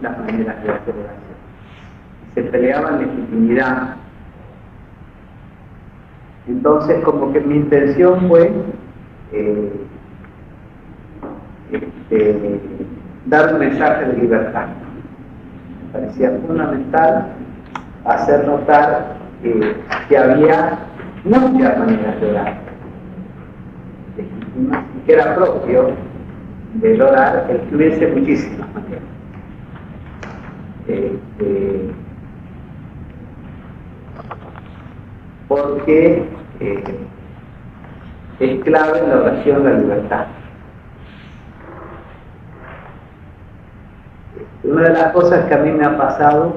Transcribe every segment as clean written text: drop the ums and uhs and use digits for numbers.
distintas maneras de hacer oración. Se peleaban legitimidad. Entonces, como que mi intención fue dar un mensaje de libertad. Me parecía fundamental hacer notar que había muchas maneras de orar legítimas y que era propio del orar el que hubiese muchísimas maneras. Porque es clave en la oración la libertad. Una de las cosas que a mí me ha pasado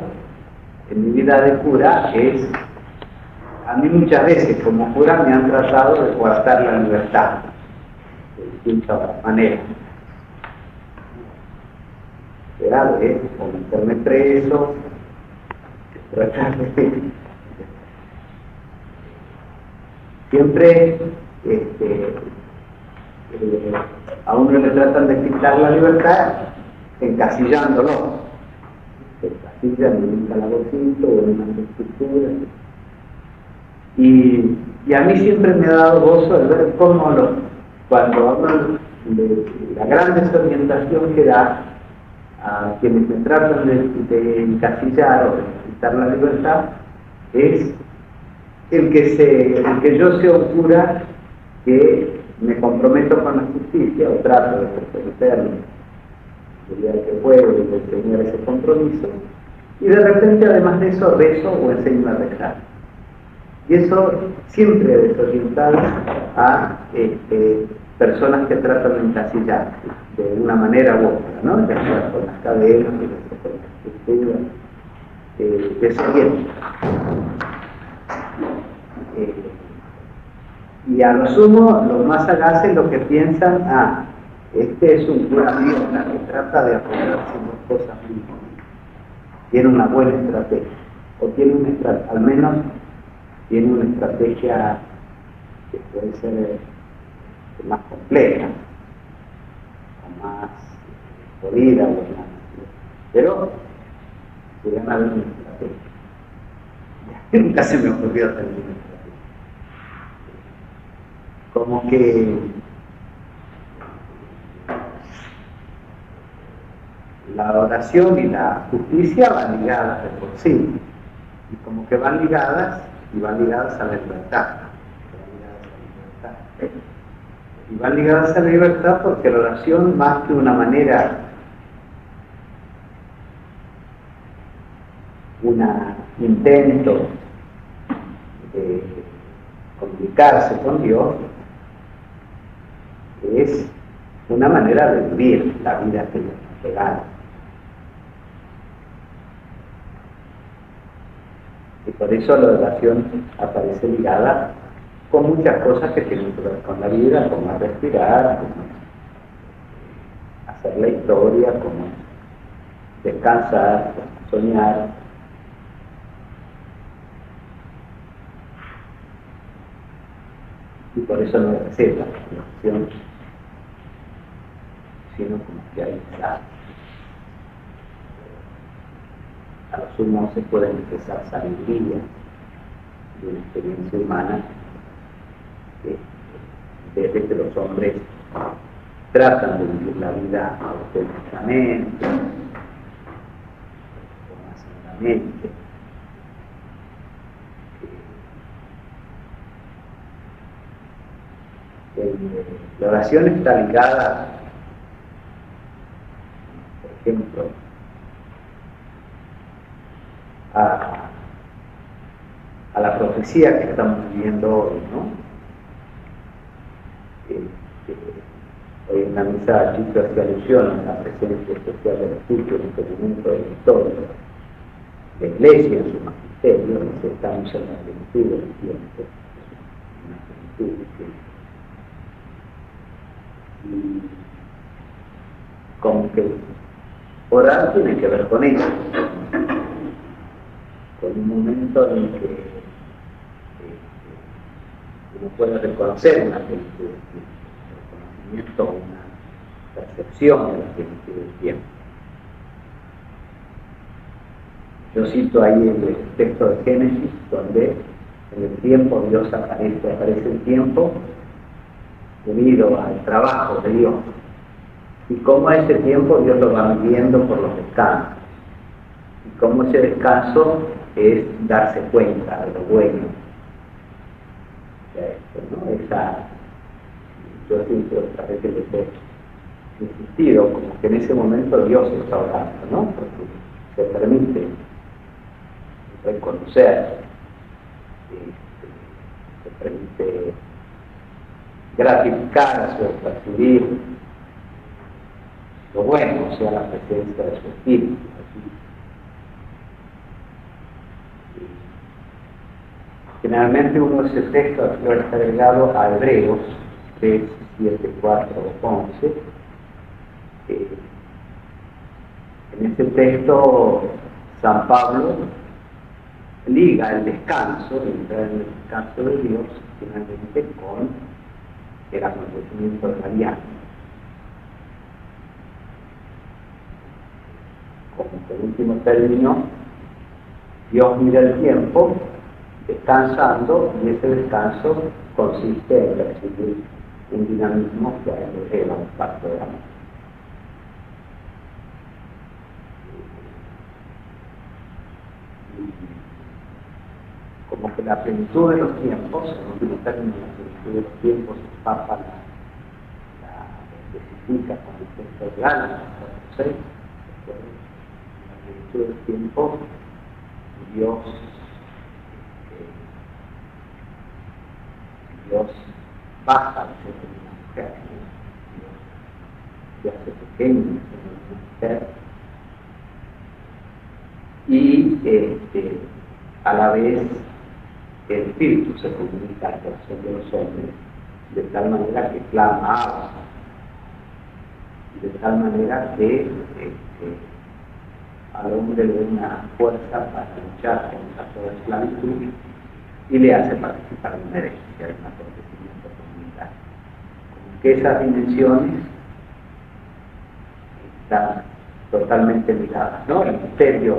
en mi vida de cura es, a mí muchas veces como cura me han tratado de coartar la libertad de distintas maneras. ¿Verdad? O meterme preso, tratar de... Siempre a uno le tratan de quitar la libertad encasillándolo. Se encasillan en un calabocito o en una estructura. Y a mí siempre me ha dado gozo de ver cómo cuando hablan de la gran desorientación que da a quienes me tratan de encasillar o de quitar la libertad, es el que yo sea un cura que me comprometo con la justicia o trato de comprometerme el día que puedo y de tener ese compromiso, y de repente además de eso rezo o enseño a rezar. Y eso siempre desorienta a personas que tratan de encasillar de una manera u otra, ¿no? Ya sea con las cadenas, ya sea con la estructura, desorienta. Y a lo sumo, los más sagaces lo que piensan, este es un cura mierda que trata de apoyarse en las cosas mismas. Tiene una buena estrategia, o tiene al menos tiene una estrategia que puede ser más compleja, o más jodida, pero podrían haber una estrategia. Nunca se me ocurrió tener una estrategia. Como que la oración y la justicia van ligadas de por sí, y como que van ligadas a la libertad. Y van ligadas a la libertad porque la oración, más que una manera, un intento de comunicarse con Dios, es una manera de vivir la vida que nos regala. Y por eso la oración aparece ligada con muchas cosas que tienen que ver con la vida, como respirar, como hacer la historia, como descansar, como soñar. Y por eso no es receta la oración, sino como que ahí está. A lo sumo se puede empezar sabiduría de una experiencia humana desde que los hombres tratan de vivir la vida auténticamente, racionalmente. La oración está ligada, por ejemplo, a la profecía que estamos viviendo hoy, ¿no? Hoy en la misa Chico hace alusión a la presencia especial del Espíritu en este momento de la historia. La Iglesia en su magisterio, dice, estamos en la plenitud del tiempo, en la plenitud del tiempo. Y como que orar tiene que ver con eso, con un momento en que uno puede reconocer una plenitud del tiempo, un reconocimiento, una percepción de la plenitud del tiempo. Yo cito ahí el texto de Génesis, donde en el tiempo Dios aparece el tiempo unido al trabajo de Dios. Y cómo ese tiempo Dios lo va midiendo por los descansos. Y cómo ese descanso es darse cuenta de lo bueno. Yo siempre otra vez que les he insistido, como que en ese momento Dios está orando, ¿no? Porque se permite reconocer, se permite gratificar, percibir lo bueno, o sea, la presencia de su espíritu. Generalmente uno de ese texto está agregado a Hebreos 3, 7, 4, 11. En ese texto San Pablo liga el descanso, el descanso de Dios, finalmente con el acontecimiento de María. Como por último término, Dios mira el tiempo descansando, y ese descanso consiste en recibir un dinamismo que eleva un pacto de amor. Como que la plenitud de los tiempos, en último término, la plenitud de los tiempos, el Papa la especifica con el texto de Gálatas, la plenitud del tiempo, Dios baja al ser de una mujer, Dios se hace pequeño en una mujer, y a la vez el espíritu se comunica al corazón de los hombres de tal manera que clama agua, de tal manera que al hombre le da una fuerza para luchar contra toda esclavitud y le hace participar de una herencia, de un acontecimiento comunitario. Como que esas dimensiones están totalmente ligadas, ¿no? El misterio,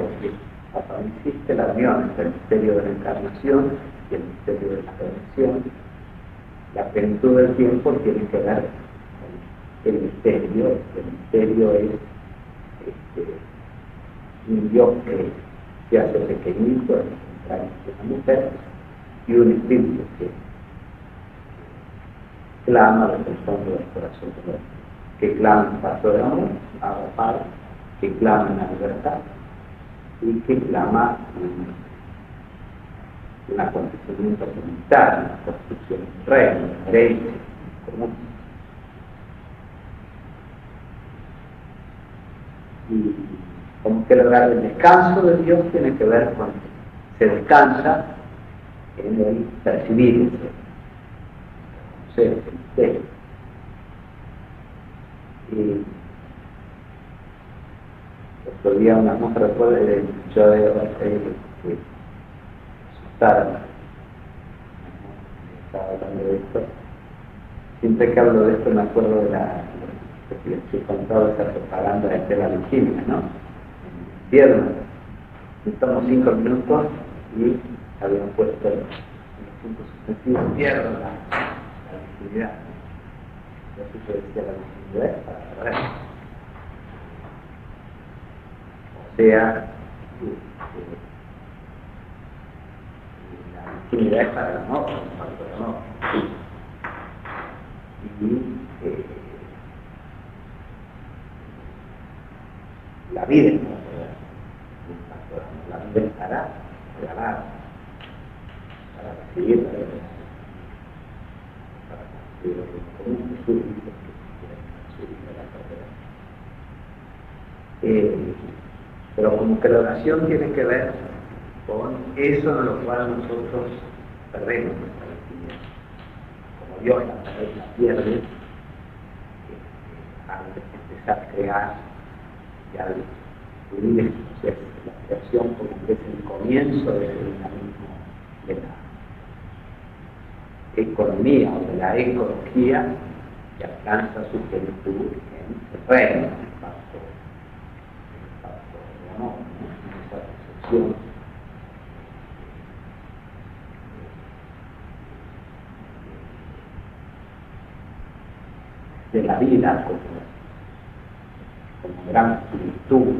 cuando existe la unión entre el misterio de la encarnación y el misterio de la redención, la plenitud del tiempo tiene que ver con el misterio. El misterio es un Dios que se hace pequeñito en la mujer, y un espíritu que clama desde el fondo del corazón del hombre, que clama en pacto de amor, Abba Padre, que clama en la libertad y que clama en un acontecimiento comunitario, una construcción de un reino, una herencia común. Y como que el descanso de Dios tiene que ver con se descansa en el percibir el misterio. Y otro día una mujer recuerda de yo de asustar, estaba hablando de esto. Siempre que hablo de esto me acuerdo de que les he contado esa propaganda de Esteban Química, ¿no? Viernes, estamos 5 minutos y habían puesto en los puntos suspensivos, pierdo la visibilidad. Entonces yo decía la visibilidad es para ver. O sea, la visibilidad es para el amor, para el amor. Y la vida es la vida es para regalar, para recibir la vida, para recibir como Jesús dice que la vida. Pero como que la oración tiene que ver con eso en lo cual nosotros perdemos nuestra actividad. Como Dios la pierde, al empezar a crear y al vivir este proceso, la creación como que es el comienzo del dinamismo de la economía o de la ecología que alcanza su plenitud en el reino, en el pacto de amor, ¿no? En esa desorientación de la vida como gran virtud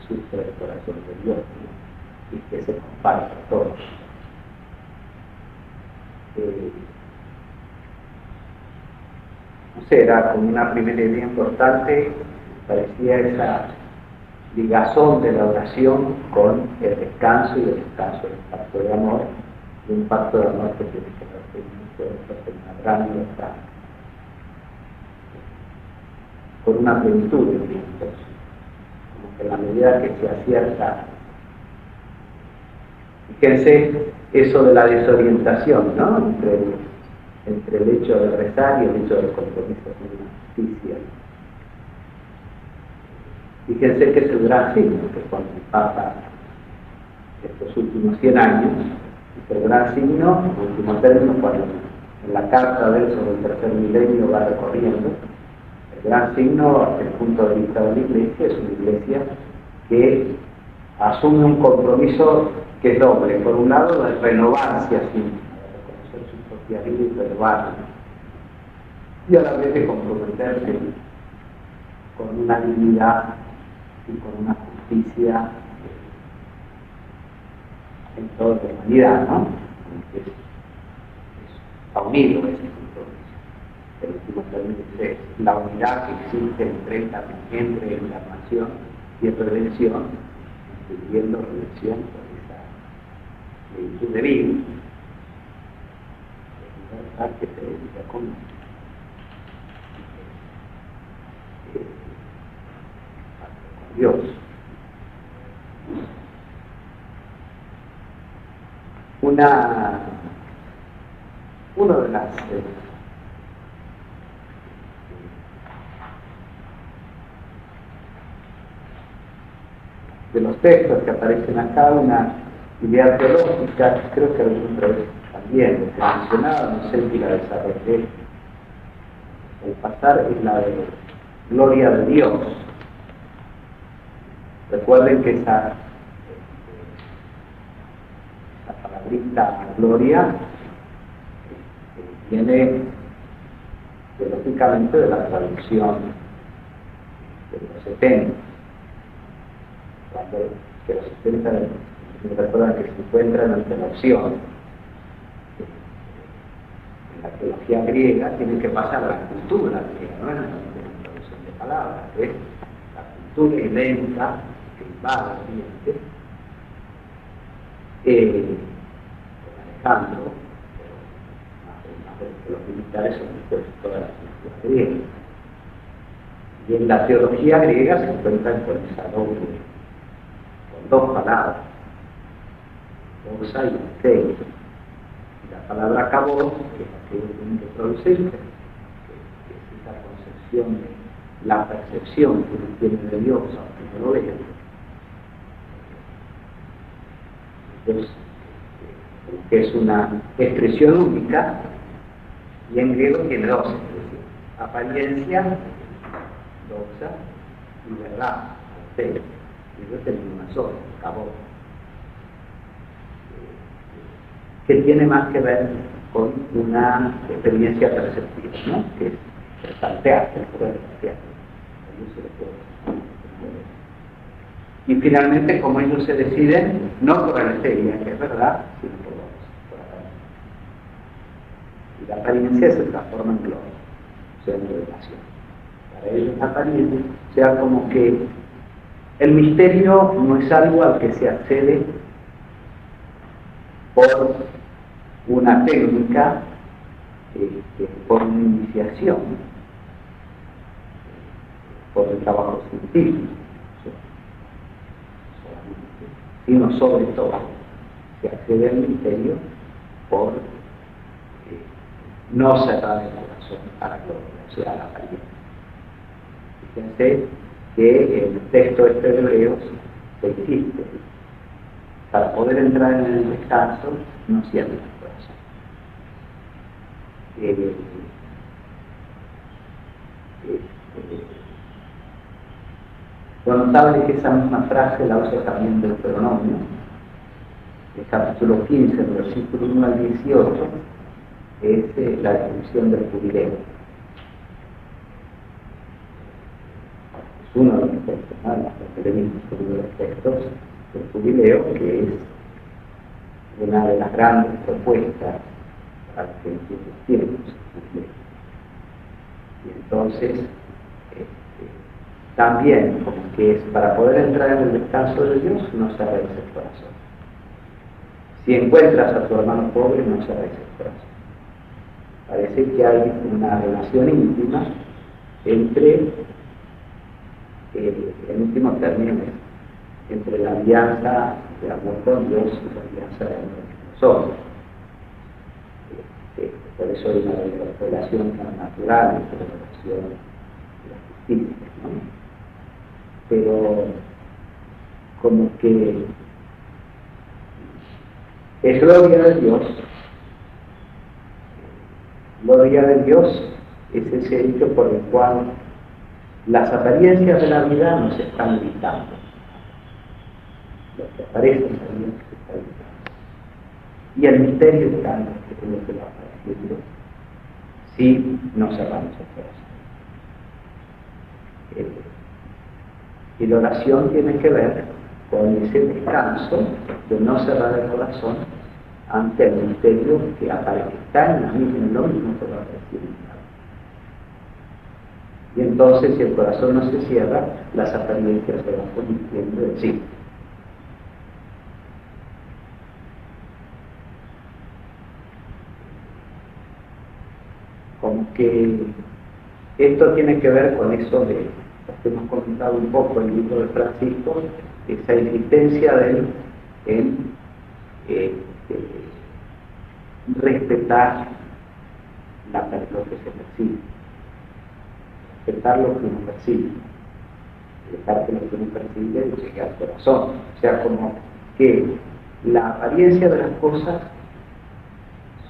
sufre el corazón de Dios, ¿no? Y que se comparte a todos. No sé, era como una primera idea importante, parecía esa ligazón de la oración con el descanso y el descanso del pacto de amor, y un pacto de amor que tiene que ver con una gran libertad, con una plenitud de tiempos, como que en la medida que se acierta. Fíjense eso de la desorientación, ¿no? Entre el hecho de rezar y el hecho del compromiso con la justicia. Fíjense que es el gran signo que cuando pasa estos últimos 100 años, es el gran signo, en último término, cuando en la carta de él sobre el tercer milenio va recorriendo, el gran signo, desde el punto de vista de la Iglesia, es una Iglesia que asume un compromiso que es doble. Por un lado, de renovarse así, de reconocer su propia vida y renovarla, y a la vez de comprometerse con una dignidad y con una justicia en toda la humanidad, ¿no? Está unido ese compromiso. El último término es la unidad que existe entre encarnación y redención, incluyendo redención por esa plenitud de vida, de libertad que se dedica con Dios. Uno de los textos que aparecen acá, una idea teológica, creo que alguna vez también se mencionaba, no sé si la desarrollé el pasar, es la de gloria de Dios. Recuerden que esa palabrita gloria viene teológicamente de la traducción de los 70. Cuando que los 70 me recuerdan que se encuentran ante la opción. En la teología griega tiene que pasar a la cultura griega, no es la traducción de palabras, es la cultura helénica que invade el Oriente, con Alejandro, pero más de los militares son después toda la cultura griega. Y en la teología griega se encuentran con esa doble, con dos palabras, doxa y teis. Y la palabra kabod, que es la que tiene que traducir, que es esa concepción de la percepción que uno tiene de Dios, aunque no lo vea. Entonces, que es una expresión única, y en griego tiene dos expresiones: apariencia, doxa, y verdad, teis. Y yo tengo una sola, kabod, que tiene más que ver con una experiencia perceptiva, ¿no? Que es el teatro, el poder del teatro. Y finalmente, como ellos se deciden, no por anestesia, que es verdad, sino por apariencia. Y la apariencia se transforma en gloria, o sea, en revelación. Para ellos la apariencia, o sea, como que el misterio no es algo al que se accede por una técnica, por una iniciación, por el trabajo científico, sino sobre todo se accede al misterio por no cerrar el corazón a la gloria, o sea, a la apariencia. Fíjense que el texto de Hebreos se insiste: para poder entrar en el descanso, no cierren el corazón. Lo notable es que esa misma frase la usa también Deuteronomio, el capítulo 15, versículo 1 al 18, es la descripción del jubileo. Es uno de los textos, ¿no? Los que leímos, uno de los textos del jubileo, que es una de las grandes propuestas para que en estos tiempos. Y entonces, también, como que es para poder entrar en el descanso de Dios, no cerréis el corazón. Si encuentras a tu hermano pobre, no cerréis el corazón. Parece que hay una relación íntima entre, en último término, entre la alianza de amor con Dios y la alianza de amor con los hombres. Por eso hay una relación tan natural, una relación artística, ¿no? Pero como que es gloria de Dios. Gloria de Dios es ese hecho por el cual las apariencias de la vida nos están gritando. Lo que aparece también se está gritando. Y el misterio está en lo que va apareciendo si no cerramos el corazón. Y la oración tiene que ver con ese descanso de no cerrar el corazón ante el misterio que aparece, está en lo mismo que va a aparecer. Y entonces, si el corazón no se cierra, las apariencias se van convirtiendo en sí. Como que esto tiene que ver con eso de lo que hemos comentado un poco en el libro de Francisco, esa insistencia de él en respetar lo que se percibe, respetar lo que uno percibe, dejar que lo que uno percibe llegue al corazón. O sea, como que la apariencia de las cosas,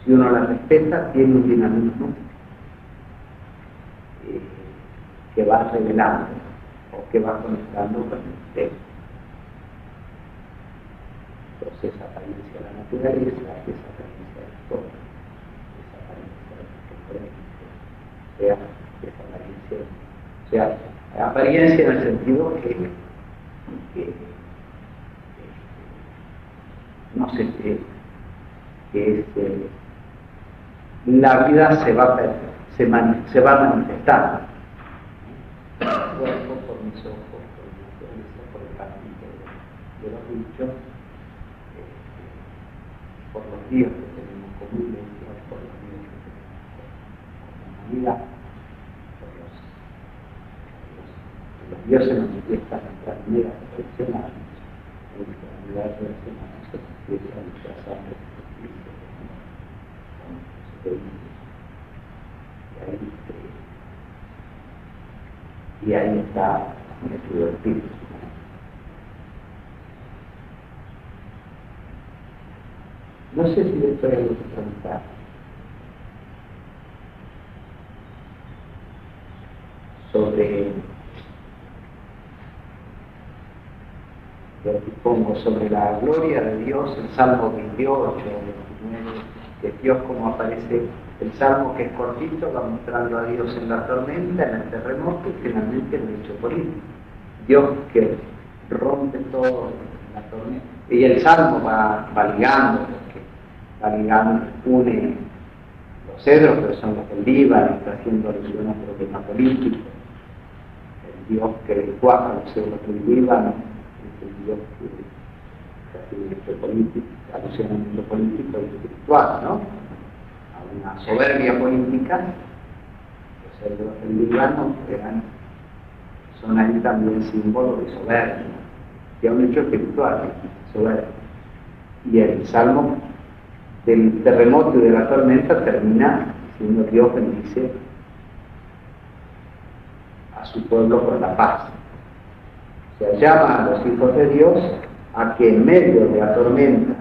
si uno la respeta, tiene un dinamismo que va revelando o que va conectando con el misterio. Entonces, esa apariencia de la naturaleza, esa apariencia de la cosa, esa apariencia de la apariencia en el sentido que no sé, que la vida se va manifestando. El cuerpo por mis ojos, por mi naturaleza, por el camino de los dichos, por los días que tenemos comunes, por los días que tenemos como humanidad, los dioses se manifiestan en nuestra manera reflexionar, en nuestra manera de reflexionar se manifiesta en nuestra sangre, y ahí está nuestro espíritu. No sé si esto es algo que preguntar. Sobre la gloria de Dios, el Salmo 28, 29, que Dios, como aparece el Salmo, que es cortito, va mostrando a Dios en la tormenta, en el terremoto y finalmente en el hecho político. Dios que rompe todo en la tormenta. Y el Salmo va ligando, une los cedros, pero son los del Líbano, está haciendo alusión a un problema político. El Dios que cuaja los cedros del Líbano, el Dios que alusión al mundo político y espiritual, ¿no? A una soberbia política. Los cedros del Líbano son ahí también símbolo de soberbia, y a un hecho espiritual, soberbia. Y el Salmo del terremoto y de la tormenta termina diciendo: Dios bendice a su pueblo con la paz. O sea, llama a los hijos de Dios a que en medio de la tormenta,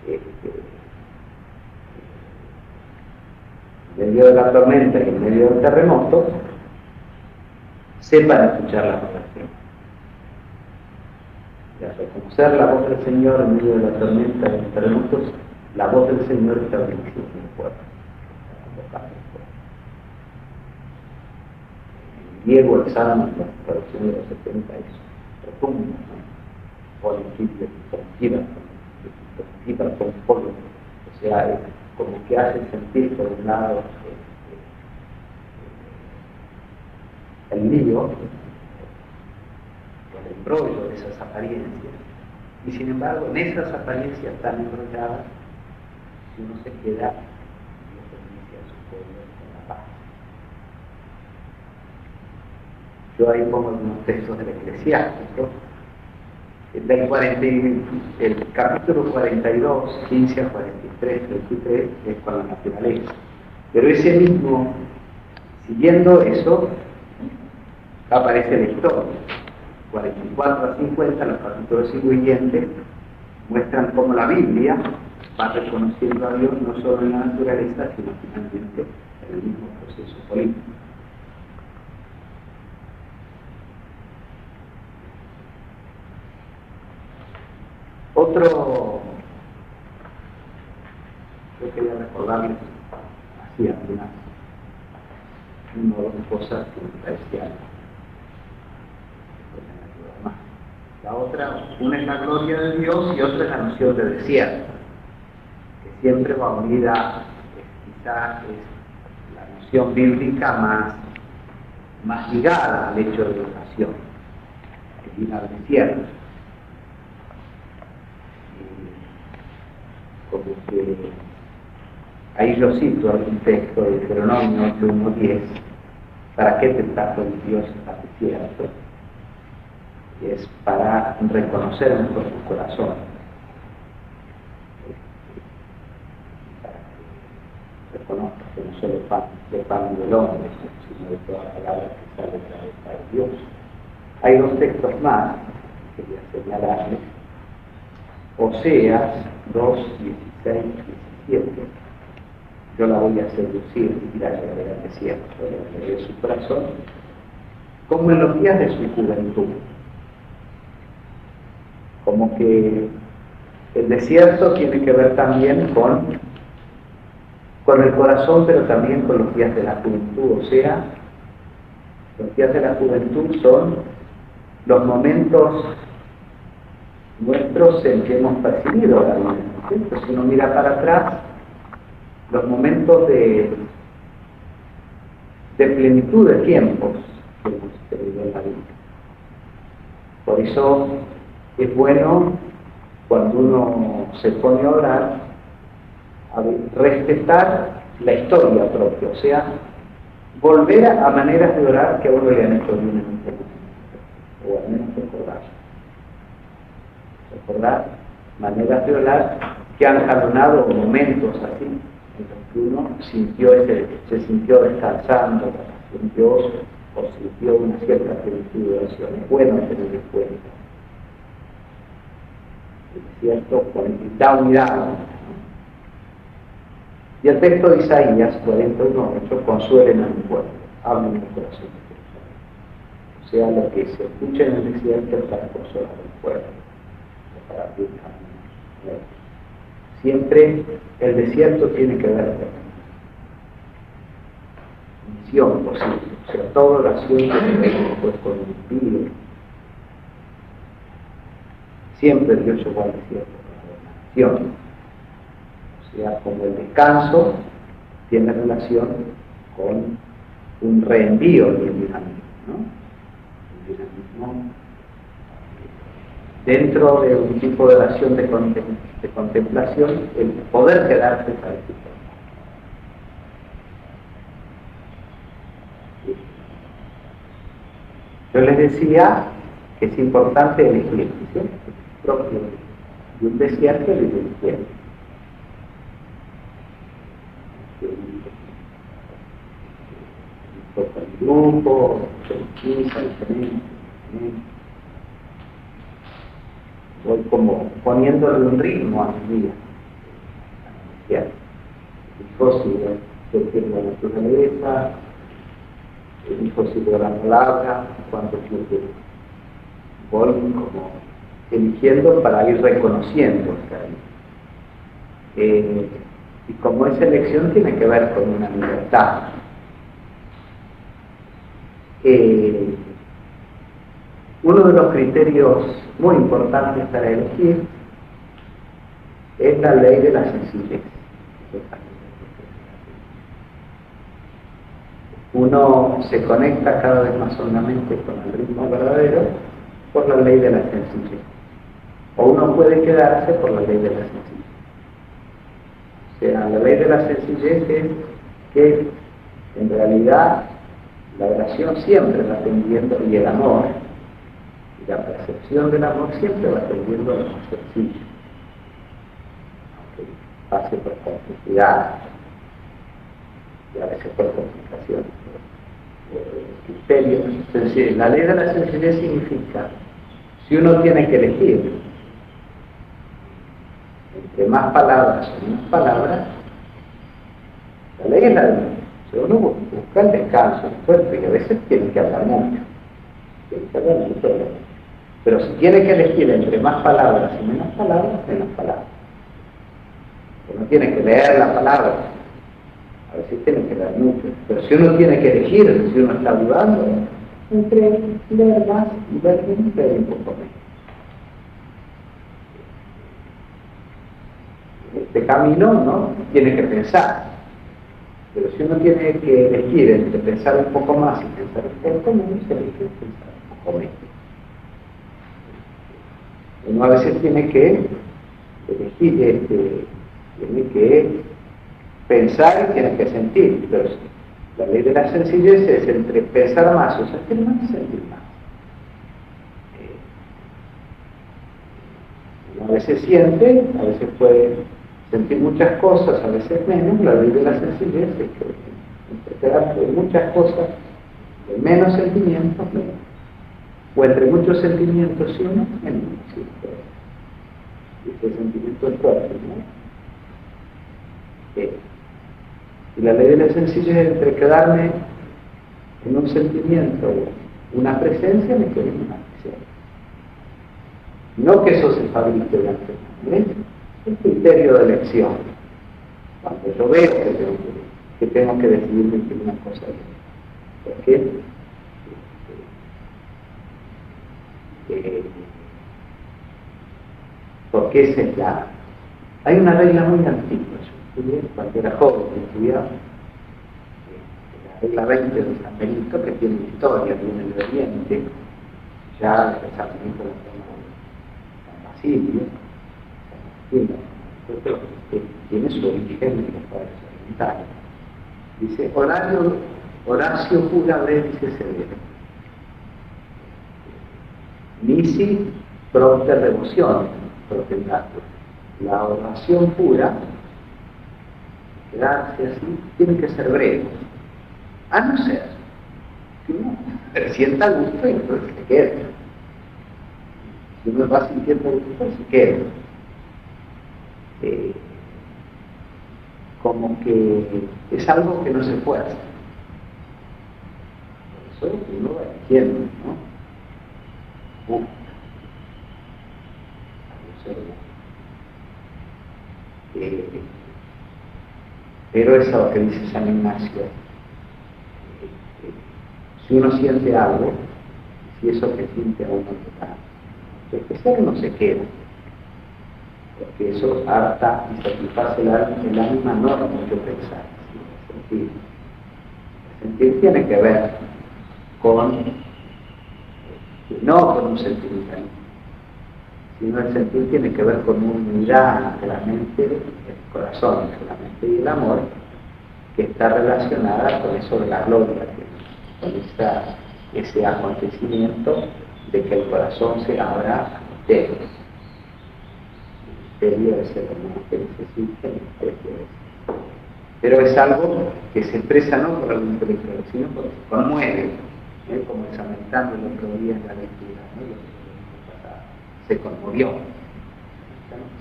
en medio de la tormenta y en medio del terremoto, sepan escuchar la voz del Señor. Y al reconocer la voz del Señor en medio de la tormenta de los terremotos, la voz del Señor está bendiciendo el pueblo. En griego, el Salmo, la traducción de los 70 es profundo, ¿no? O el con polvo. O sea, es como que hace sentir por un lado el lío, el embrollo de esas apariencias, y sin embargo en esas apariencias tan enrolladas, si uno se queda, Dios bendice a su pueblo con la paz. Yo ahí pongo algunos textos del Eclesiástico, el capítulo 42, 15 a 43, 33, es con la naturaleza. Pero ese mismo, siguiendo eso, aparece la historia. 44 a 50, los capítulos siguientes, muestran cómo la Biblia va reconociendo a Dios no solo en la naturaleza, sino finalmente en el mismo proceso político. Yo quería recordarles así algunas, una o dos cosas que me parecían. La otra, una es la gloria de Dios y otra es la noción de desierto, que siempre va unida, quizá es la noción bíblica más ligada al hecho de oración, el ir al desierto. Como que ahí yo cito algún texto de Deuteronomio 8:1-10, ¿para qué tentar con Dios al desierto? Es para reconocer mejor tu corazón, para que reconozcas que no solo de pan del hombre, sino de toda palabra que sale de la boca de Dios. Hay dos textos más que quería señalarles. Oseas 2, 16, 17. Yo la voy a seducir y la llevaré al desierto, la llevaré de su corazón, como en los días de su juventud. Como que el desierto tiene que ver también con el corazón, pero también con los días de la juventud. O sea, los días de la juventud son los momentos nuestros en que hemos percibido la vida. ¿Cierto? Si uno mira para atrás, los momentos de plenitud de tiempos que hemos tenido en la vida. Por eso es bueno, cuando uno se pone a orar, a respetar la historia propia, o sea, volver a maneras de orar que a uno le han hecho bien en un momento, o al menos recordar maneras de orar que han jalonado momentos así, en los que uno se sintió descansando, o sintió una cierta plenitud de oración. Es bueno tener en cuenta. ¿Cierto? Da unidad. Y el texto de Isaías 41:8, consuelen a mi pueblo, hablen en el corazón de Jerusalén. O sea, lo que se escucha en el desierto es para consolar al pueblo, para abrir caminos. Siempre el desierto tiene que ver con misión posible, o sea, toda oración que se ve pues, con un impío. Siempre Dios llegó al desierto con la oración. O sea, como el descanso tiene relación con un reenvío del dinamismo, ¿no? El dinamismo dentro de un tipo de oración de contemplación, el poder quedarse para el tipo. Yo les decía que es importante elegir, ¿cierto? Propio de un desierto y de un desierto. El grupo, el 15, voy como poniéndole un ritmo a mi vida. ¿Cierto? Yo tengo la naturaleza, el hijo sirvió la palabra, cuánto tiempo voy como eligiendo para ir reconociendo. Y como esa elección tiene que ver con una libertad. Uno de los criterios muy importantes para elegir es la ley de la sencillez. Uno se conecta cada vez más hondamente con el ritmo verdadero por la ley de la sencillez. O uno puede quedarse por la ley de la sencillez. O sea, la ley de la sencillez es que en realidad la oración siempre va tendiendo, y el amor, y la percepción del amor siempre va tendiendo a lo más sencillo, aunque pase por complejidad y a veces por complicaciones. Criterios. Entonces, la ley de la sencillez significa, si uno tiene que elegir entre más palabras o menos palabras, la ley es la ley. Si uno busca el descanso, el esfuerzo, y a veces tiene que hablar mucho, pero si tiene que elegir entre más palabras y menos palabras. Uno tiene que leer la palabra, a veces tiene que leer mucho, pero si uno tiene que elegir, si uno está dudando, entre leer más y leer un poco menos. Este camino, ¿no?, tiene que pensar, pero si uno tiene que elegir entre pensar un poco más y pensar un poco menos, se elige pensar un poco menos. Uno a veces tiene que elegir, tiene que pensar y tiene que sentir, pero la ley de la sencillez es entre pensar más o sentir más y sentir más. Uno a veces siente, a veces puede sentir muchas cosas, a veces menos. La ley de la sencillez es que entre quedarte de muchas cosas, de menos sentimientos, menos. O entre muchos sentimientos y uno, menos. Sí, y ese sentimiento es fuerte, ¿no? Y la ley de la sencillez es entre quedarme en un sentimiento o una presencia, me quedo en una presencia. No que eso se fabrique de antemano, es el criterio de elección. Cuando yo veo que tengo que decidirme entre una cosa y otra. ¿Por qué? Porque esa es la... Hay una regla muy antigua. Yo estudié cuando era joven, estudiaba la regla 20 de San Benito, que tiene historia, viene del Oriente, ya el pensamiento de San Basilio, que tiene su origen en los padres orientales. Dice, Horacio pura dice severo. Nisi propter devoción, propendatu. La oración pura, quedarse así, tiene que ser breve. A no ser que uno sienta gusto y entonces se quede. Si uno va sintiendo gusto, se queda. Como que es algo que no se fuerza. Por eso uno va eligiendo, ¿no? Pero eso es lo que dice San Ignacio. Si uno siente algo, si eso que siente a uno le da, especial uno se queda. Porque eso harta y satisface el ánima, no lo mucho pensar, sino el sentir. El sentir tiene que ver no con un sentimentalismo, sino el sentir tiene que ver con una unidad entre la mente, el corazón, entre la mente y el amor, que está relacionada con eso de la gloria, con ese acontecimiento de que el corazón se abra a misterios. El misterio es el amor que necesita, el misterio es. Pero es algo que se expresa no por algún intelectual, sino porque se conmueve, como examinando el otro día en la lectura, ¿no? Se conmovió.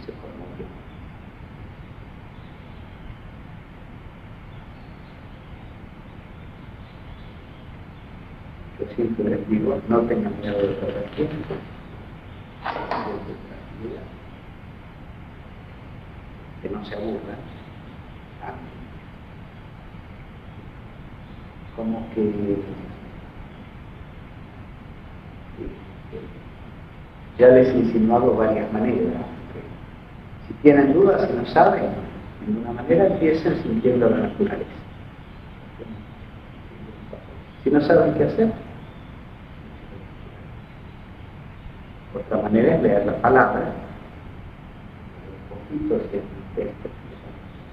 Se conmovió. siempre les digo, no tengan miedo de perder tiempo, que no se aburran. Como que ya les he insinuado varias maneras. Si tienen dudas, si no saben, de una manera empiecen sintiendo la naturaleza. Si no saben qué hacer, otra manera es leer la palabra, un poquito, si es un texto,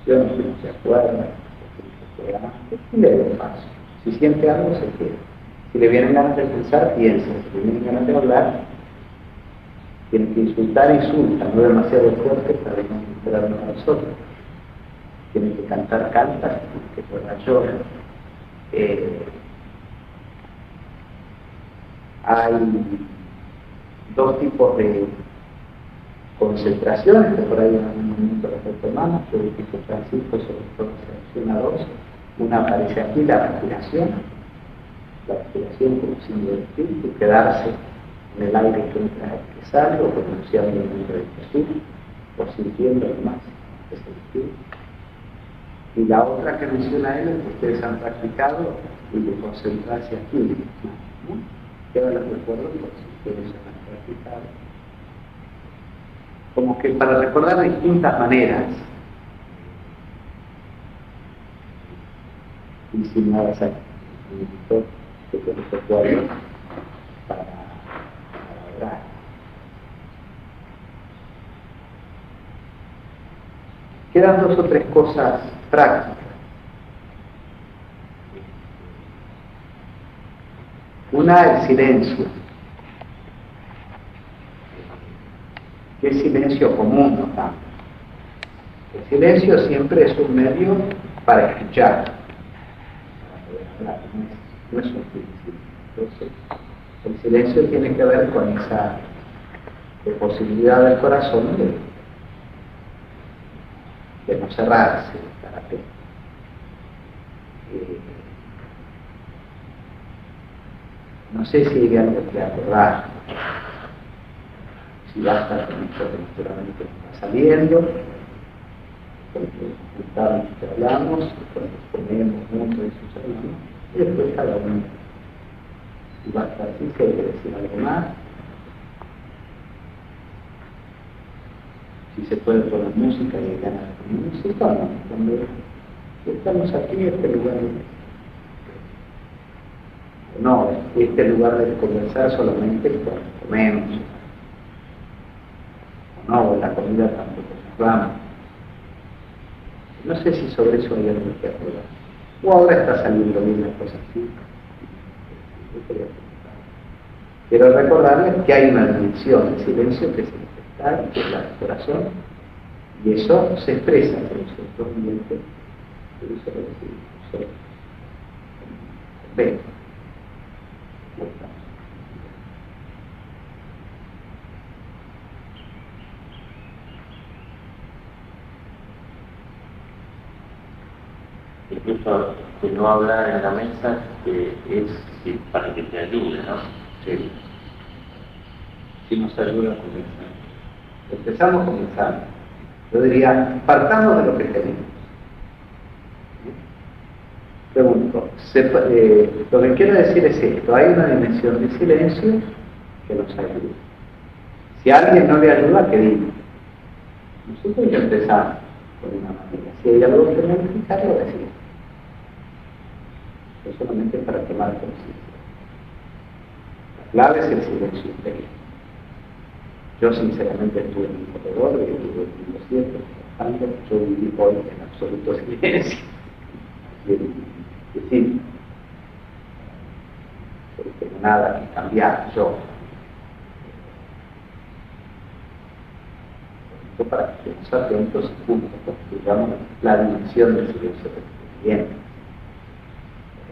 si no se acuerda, y leer el paso. Si siente algo, se queda. Si le vienen ganas de pensar, piensa. Si le vienen ganas de hablar, tiene que insultar, insulta, no demasiado fuerte para no enterarnos a nosotros. Tiene que cantar, canta, que llorar, llora. Hay dos tipos de concentraciones, que por ahí en algún momento las retomamos, yo dije que Francisco sobre todo selecciona dos. Una aparece aquí, la respiración como signo del espíritu, quedarse en el aire que entra y que sale, o pronunciando el nombre de Jesús, o sintiendo el más que es el espíritu. Y la otra que menciona él es que ustedes han practicado y de concentrarse aquí, ¿no? Que ahora les recuerdo por si ustedes han practicado. Como que para recordar distintas maneras insinuadas aquí, que te recuerdo para orar. Quedan dos o tres cosas prácticas. Una, el silencio, que es silencio común, ¿no? El silencio siempre es un medio para escuchar, para poder hablar, no es un principio. Entonces, el silencio tiene que ver con esa posibilidad del corazón de no cerrarse, de estar atento. No sé si hay algo que acordar, si basta con esto que naturalmente está saliendo, porque juntamente hablamos, cuando ponemos mucho de sus hermanos, y después cada uno. Si basta así, si hay que decir algo más, si se puede poner música y hay ganas de poner música, no. Cuando estamos aquí, este lugar no, este lugar de conversar solamente cuando comemos, o no, en la comida tampoco se hablamos. No sé si sobre eso hay algo que acordar. O ahora está saliendo bien las cosas así. Quiero recordarles que hay una dimensión de silencio que es el gestal, que es la del corazón, y eso se expresa por un cierto ambiente, por eso lo decimos. Ven. Incluso que no hablar en la mesa es para que te ayude, ¿no? Sí. Si nos ayuda a comenzar. Empezamos comenzando. Yo diría, partamos de lo que tenemos. Pregunto, lo que quiero decir es esto, hay una dimensión de silencio que nos ayuda. Si a alguien no le ayuda, que diga. Nosotros ya empezamos por una manera. Si hay algo que modificar, lo decimos. Es solamente para tomar conciencia. La clave es el silencio interior. Yo sinceramente estuve en un corredor y estuve en un desierto, trabajando, yo viví hoy en absoluto silencio. Es decir, no tengo nada que cambiar yo. Para que estemos atentos y juntos construyamos la dimensión del silencio que estoy viviendo.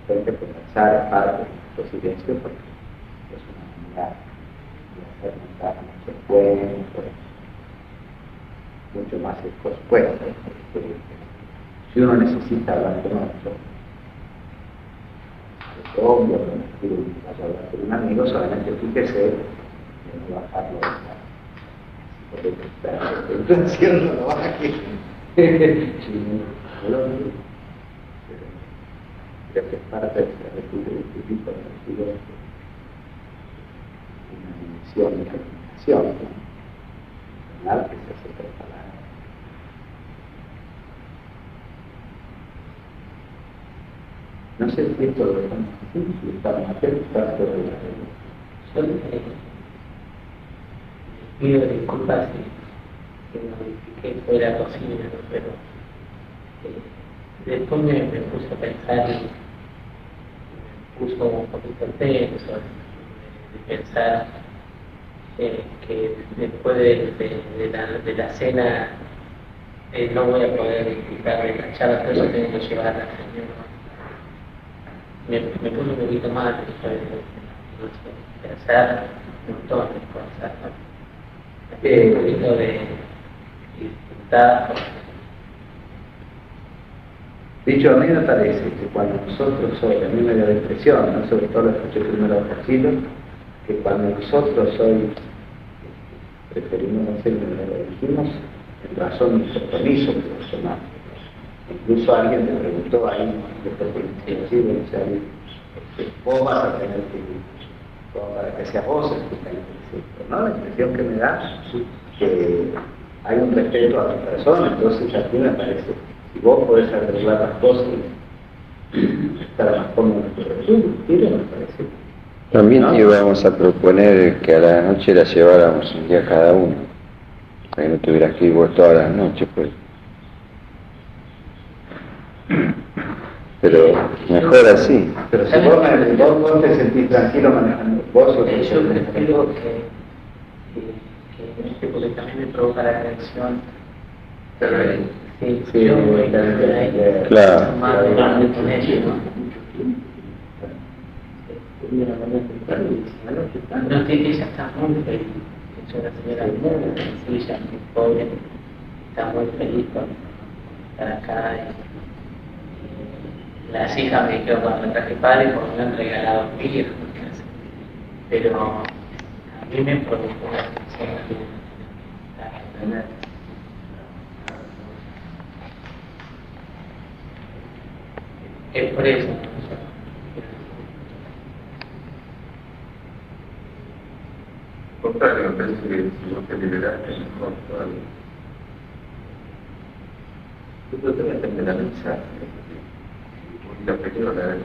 De repente conversar es parte de nuestro silencio porque es una manera de hacer notar nuestro cuerpo, mucho más expuesto. Si uno necesita hablar con otro, es obvio, vaya a hablar con un amigo, solamente fíjese de no bajarlo. Porque la inflación no lo baje. Creo que es parte de la tipo de recibo una dimensión de comunicación, ¿no? Que se hace preparar. No sé si esto lo estamos haciendo, si estamos haciendo parte de la Yo pido disculpas que modifiqué fuera posible, pero después me puse a pensar y me puso un poquito tenso de pensar que después de la cena no voy a poder disfrutar de la charla, pero eso tengo que llevar a la señora. Me puse un poquito mal después de pensar un montón de cosas, ¿no? Un poquito de disfrutar. Dicho, a mí me parece que cuando nosotros hoy, a mí me dio la impresión, ¿no? Sobre todo lo escuché primero por Chilo, que cuando nosotros hoy preferimos hacer lo dijimos, en razón de compromiso personal. Incluso alguien me preguntó ahí, o sea, vos vas a tener que, para que seas vos el que está en ¿no? La impresión que me da que hay un respeto a tu persona, entonces a ti me parece, si vos podés arreglar las cosas y estar más cómodo en tu retiro, me parece. También ¿No? te íbamos a proponer que a la noche la lleváramos un día cada uno, para que no tuvieras que ir vos todas las noches, pues. Pero mejor así. Pero si vos te sentís tranquilo manejando, vos sos el Yo prefiero que porque también me provoca la atención. Sí, sí, yo voy a ir ahí. Claro. Más de grande con ellos, ¿no? No sé que ella está muy feliz. Es una señora muy sencilla, muy pobre. Está muy feliz con estar acá. Las hijas me dijeron cuando me traje padre porque me han regalado hijos. Pero a mí me provocó una sensación. Es por eso. Contrario, me parece que si no te liberaste, mejor todavía. Yo creo que depende de la mensaje. La película la verdad.